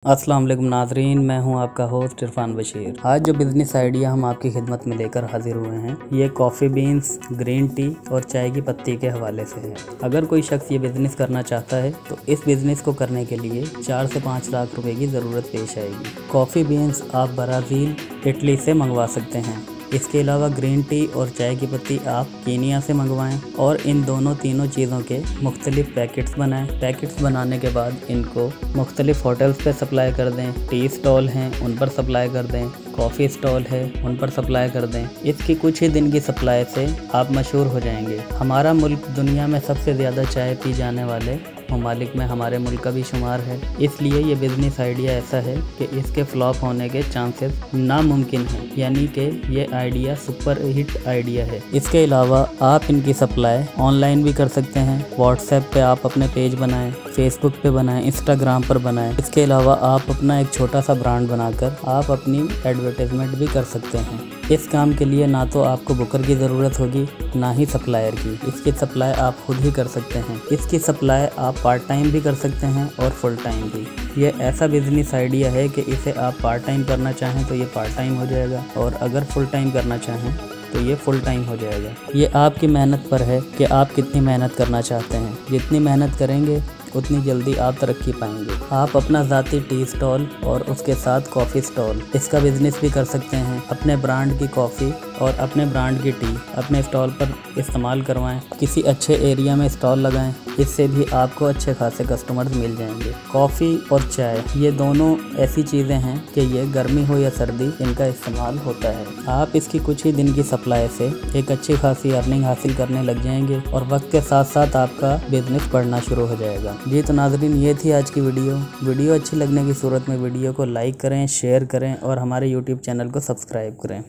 अस्सलाम वालेकुम नाज़रीन, मैं हूं आपका होस्ट इरफान बशीर। आज जो बिज़नेस आइडिया हम आपकी खिदमत में लेकर हाजिर हुए हैं ये कॉफ़ी बीन्स, ग्रीन टी और चाय की पत्ती के हवाले से है। अगर कोई शख्स ये बिज़नेस करना चाहता है तो इस बिज़नेस को करने के लिए 4 से 5 लाख रुपए की ज़रूरत पेश आएगी। कॉफ़ी बीन्स आप ब्राज़ील, इटली से मंगवा सकते हैं। इसके अलावा ग्रीन टी और चाय की पत्ती आप कीनिया से मंगवाएं और इन तीनों चीज़ों के मुख्तलिफ पैकेट्स बनाएं। पैकेट्स बनाने के बाद इनको मुख्तलिफ होटल्स पे सप्लाई कर दें। टी स्टॉल हैं उन पर सप्लाई कर दें, कॉफ़ी स्टॉल है उन पर सप्लाई कर दें। इसकी कुछ ही दिन की सप्लाई से आप मशहूर हो जाएंगे। हमारा मुल्क दुनिया में सबसे ज़्यादा चाय पी जाने वाले ममालिक में हमारे मुल्क का भी शुमार है। इसलिए ये बिज़नेस आइडिया ऐसा है कि इसके फ्लॉप होने के चांसेस नामुमकिन हैं, यानी कि ये आइडिया सुपर हिट आइडिया है। इसके अलावा आप इनकी सप्लाई ऑनलाइन भी कर सकते हैं। व्हाट्सएप पे आप अपने पेज बनाएं, फेसबुक पे बनाएं, इंस्टाग्राम पर बनाएं। इसके अलावा आप अपना एक छोटा सा ब्रांड बनाकर आप अपनी एडवर्टाइजमेंट भी कर सकते हैं। इस काम के लिए ना तो आपको बुकर की ज़रूरत होगी ना ही सप्लायर की। इसकी सप्लाई आप खुद ही कर सकते हैं। इसकी सप्लाई आप पार्ट टाइम भी कर सकते हैं और फुल टाइम भी। ये ऐसा बिज़नेस आइडिया है कि इसे आप पार्ट टाइम करना चाहें तो ये पार्ट टाइम हो जाएगा और अगर फुल टाइम करना चाहें तो ये फुल टाइम हो जाएगा। ये आपकी मेहनत पर है कि आप कितनी मेहनत करना चाहते हैं। जितनी मेहनत करेंगे उतनी जल्दी आप तरक्की पाएंगे। आप अपना ज़ाती टी स्टॉल और उसके साथ कॉफ़ी स्टॉल इसका बिज़नेस भी कर सकते हैं। अपने ब्रांड की कॉफ़ी और अपने ब्रांड की टी अपने स्टॉल पर इस्तेमाल करवाएं। किसी अच्छे एरिया में स्टॉल लगाएं, इससे भी आपको अच्छे खासे कस्टमर्स मिल जाएंगे। कॉफ़ी और चाय ये दोनों ऐसी चीज़ें हैं कि ये गर्मी हो या सर्दी इनका इस्तेमाल होता है। आप इसकी कुछ ही दिन की सप्लाई से एक अच्छी खासी अर्निंग हासिल करने लग जाएंगे और वक्त के साथ साथ आपका बिज़नेस बढ़ना शुरू हो जाएगा। जी तो नाज़रीन, ये थी आज की वीडियो अच्छी लगने की सूरत में वीडियो को लाइक करें, शेयर करें और हमारे यूट्यूब चैनल को सब्सक्राइब करें।